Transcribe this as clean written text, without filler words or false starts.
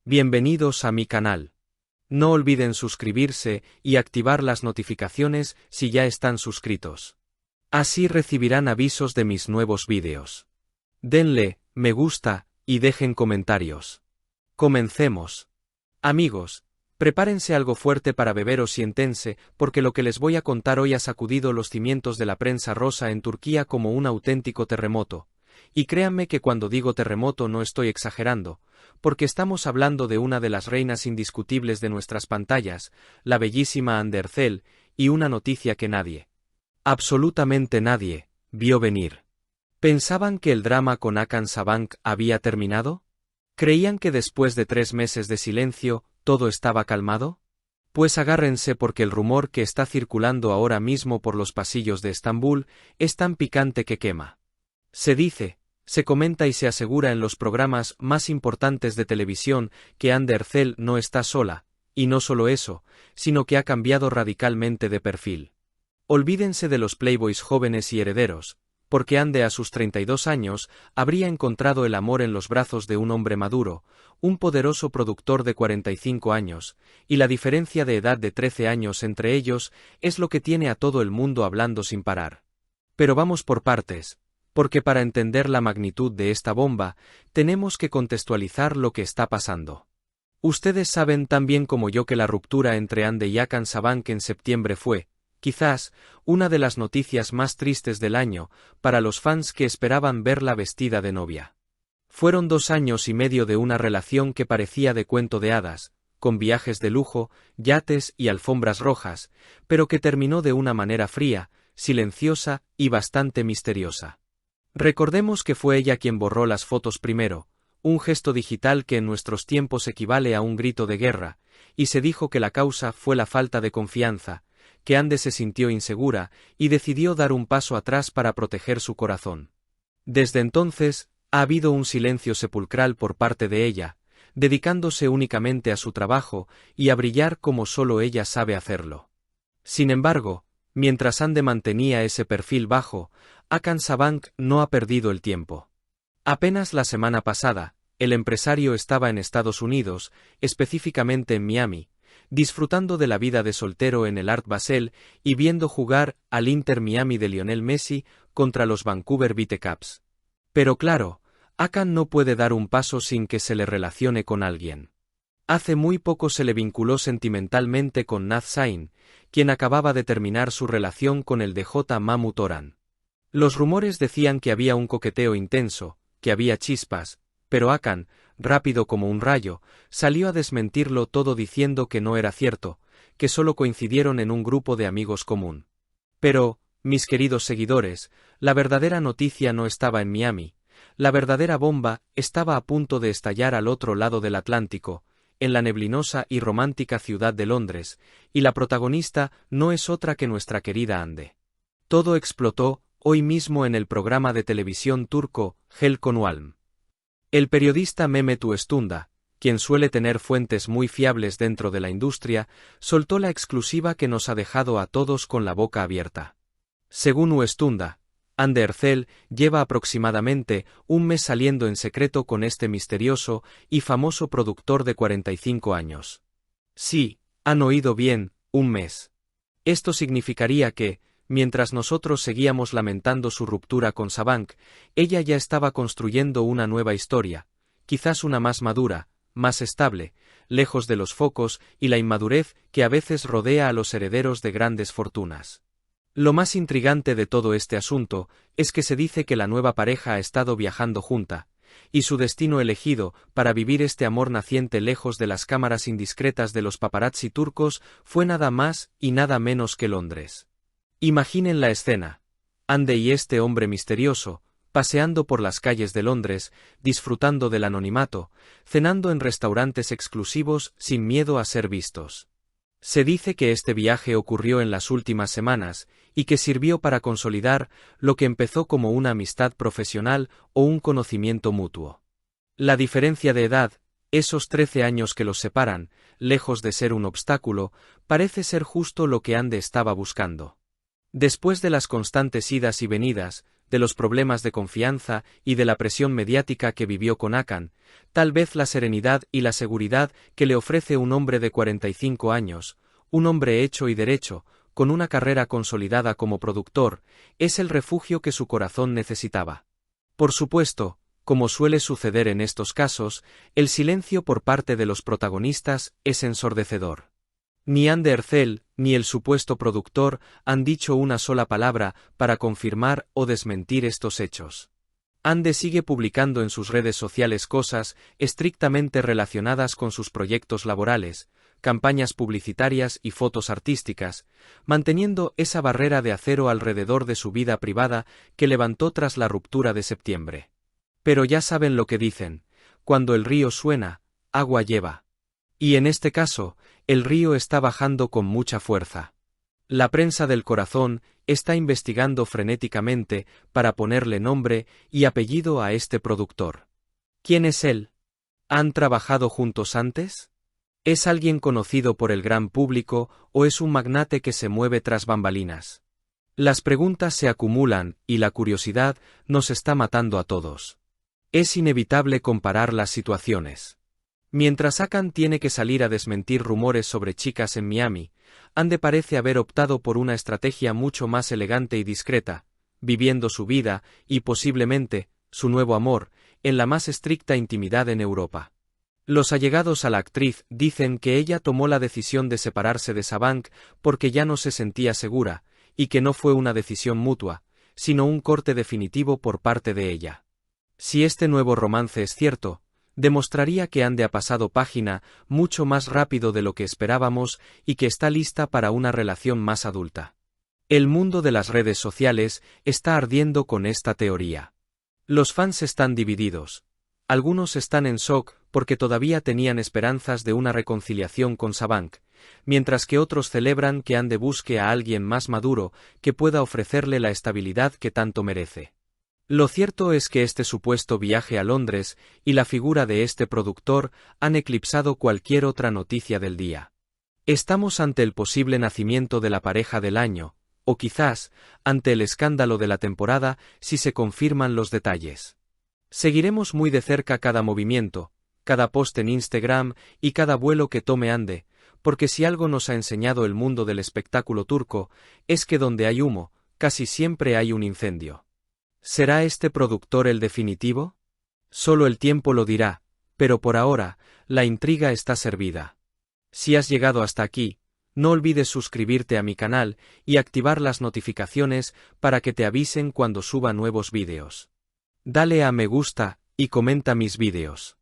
Bienvenidos a mi canal. No olviden suscribirse y activar las notificaciones si ya están suscritos. Así recibirán avisos de mis nuevos vídeos. Denle me gusta y dejen comentarios. Comencemos. Amigos, prepárense algo fuerte para beber o siéntense, porque lo que les voy a contar hoy ha sacudido los cimientos de la prensa rosa en Turquía como un auténtico terremoto. Y créanme que cuando digo terremoto no estoy exagerando, porque estamos hablando de una de las reinas indiscutibles de nuestras pantallas, la bellísima Hande Erçel, y una noticia que nadie, absolutamente nadie, vio venir. ¿Pensaban que el drama con Hakan Sabancı había terminado? ¿Creían que después de 3 meses de silencio, todo estaba calmado? Pues agárrense porque el rumor que está circulando ahora mismo por los pasillos de Estambul es tan picante que quema. Se dice, se comenta y se asegura en los programas más importantes de televisión que Hande Erçel no está sola, y no solo eso, sino que ha cambiado radicalmente de perfil. Olvídense de los playboys jóvenes y herederos, porque Hande a sus 32 años habría encontrado el amor en los brazos de un hombre maduro, un poderoso productor de 45 años, y la diferencia de edad de 13 años entre ellos es lo que tiene a todo el mundo hablando sin parar. Pero vamos por partes, porque para entender la magnitud de esta bomba, tenemos que contextualizar lo que está pasando. Ustedes saben tan bien como yo que la ruptura entre Hande y Hakan Sabancı en septiembre fue, quizás, una de las noticias más tristes del año, para los fans que esperaban verla vestida de novia. Fueron 2 años y medio de una relación que parecía de cuento de hadas, con viajes de lujo, yates y alfombras rojas, pero que terminó de una manera fría, silenciosa y bastante misteriosa. Recordemos que fue ella quien borró las fotos primero, un gesto digital que en nuestros tiempos equivale a un grito de guerra, y se dijo que la causa fue la falta de confianza, que Hande se sintió insegura y decidió dar un paso atrás para proteger su corazón. Desde entonces, ha habido un silencio sepulcral por parte de ella, dedicándose únicamente a su trabajo y a brillar como solo ella sabe hacerlo. Sin embargo, mientras Hande mantenía ese perfil bajo, Hakan Sabancı no ha perdido el tiempo. Apenas la semana pasada, el empresario estaba en Estados Unidos, específicamente en Miami, disfrutando de la vida de soltero en el Art Basel y viendo jugar al Inter Miami de Lionel Messi contra los Vancouver Whitecaps. Pero claro, Hakan no puede dar un paso sin que se le relacione con alguien. Hace muy poco se le vinculó sentimentalmente con Naz Sain, quien acababa de terminar su relación con el DJ Mahmut Orhan. Los rumores decían que había un coqueteo intenso, que había chispas, pero Hakan, rápido como un rayo, salió a desmentirlo todo diciendo que no era cierto, que solo coincidieron en un grupo de amigos común. Pero, mis queridos seguidores, la verdadera noticia no estaba en Miami, la verdadera bomba estaba a punto de estallar al otro lado del Atlántico, en la neblinosa y romántica ciudad de Londres, y la protagonista no es otra que nuestra querida Hande. Todo explotó hoy mismo en el programa de televisión turco, Gel Konualm. El periodista Mehmet Uestunda, quien suele tener fuentes muy fiables dentro de la industria, soltó la exclusiva que nos ha dejado a todos con la boca abierta. Según Uestunda, Hande Erçel lleva aproximadamente un mes saliendo en secreto con este misterioso y famoso productor de 45 años. Sí, han oído bien, un mes. Esto significaría que, mientras nosotros seguíamos lamentando su ruptura con Sabancı, ella ya estaba construyendo una nueva historia, quizás una más madura, más estable, lejos de los focos y la inmadurez que a veces rodea a los herederos de grandes fortunas. Lo más intrigante de todo este asunto es que se dice que la nueva pareja ha estado viajando junta, y su destino elegido para vivir este amor naciente lejos de las cámaras indiscretas de los paparazzi turcos fue nada más y nada menos que Londres. Imaginen la escena, Hande y este hombre misterioso, paseando por las calles de Londres, disfrutando del anonimato, cenando en restaurantes exclusivos sin miedo a ser vistos. Se dice que este viaje ocurrió en las últimas semanas, y que sirvió para consolidar lo que empezó como una amistad profesional o un conocimiento mutuo. La diferencia de edad, esos 13 años que los separan, lejos de ser un obstáculo, parece ser justo lo que Hande estaba buscando. Después de las constantes idas y venidas, de los problemas de confianza y de la presión mediática que vivió con Hakan, tal vez la serenidad y la seguridad que le ofrece un hombre de 45 años, un hombre hecho y derecho, con una carrera consolidada como productor, es el refugio que su corazón necesitaba. Por supuesto, como suele suceder en estos casos, el silencio por parte de los protagonistas es ensordecedor. Ni Andy Ercel, ni el supuesto productor han dicho una sola palabra para confirmar o desmentir estos hechos. Andy sigue publicando en sus redes sociales cosas estrictamente relacionadas con sus proyectos laborales, campañas publicitarias y fotos artísticas, manteniendo esa barrera de acero alrededor de su vida privada que levantó tras la ruptura de septiembre. Pero ya saben lo que dicen: cuando el río suena, agua lleva. Y en este caso, el río está bajando con mucha fuerza. La prensa del corazón está investigando frenéticamente para ponerle nombre y apellido a este productor. ¿Quién es él? ¿Han trabajado juntos antes? ¿Es alguien conocido por el gran público o es un magnate que se mueve tras bambalinas? Las preguntas se acumulan y la curiosidad nos está matando a todos. Es inevitable comparar las situaciones. Mientras Hakan tiene que salir a desmentir rumores sobre chicas en Miami, Andy parece haber optado por una estrategia mucho más elegante y discreta, viviendo su vida y posiblemente su nuevo amor en la más estricta intimidad en Europa. Los allegados a la actriz dicen que ella tomó la decisión de separarse de Sabank porque ya no se sentía segura, y que no fue una decisión mutua, sino un corte definitivo por parte de ella. Si este nuevo romance es cierto, demostraría que Andy ha pasado página mucho más rápido de lo que esperábamos y que está lista para una relación más adulta. El mundo de las redes sociales está ardiendo con esta teoría. Los fans están divididos. Algunos están en shock porque todavía tenían esperanzas de una reconciliación con Sabank, mientras que otros celebran que Andy busque a alguien más maduro que pueda ofrecerle la estabilidad que tanto merece. Lo cierto es que este supuesto viaje a Londres y la figura de este productor han eclipsado cualquier otra noticia del día. Estamos ante el posible nacimiento de la pareja del año, o quizás, ante el escándalo de la temporada si se confirman los detalles. Seguiremos muy de cerca cada movimiento, cada post en Instagram y cada vuelo que tome Andy, porque si algo nos ha enseñado el mundo del espectáculo turco, es que donde hay humo, casi siempre hay un incendio. ¿Será este productor el definitivo? Solo el tiempo lo dirá, pero por ahora, la intriga está servida. Si has llegado hasta aquí, no olvides suscribirte a mi canal y activar las notificaciones para que te avisen cuando suba nuevos vídeos. Dale a me gusta y comenta mis vídeos.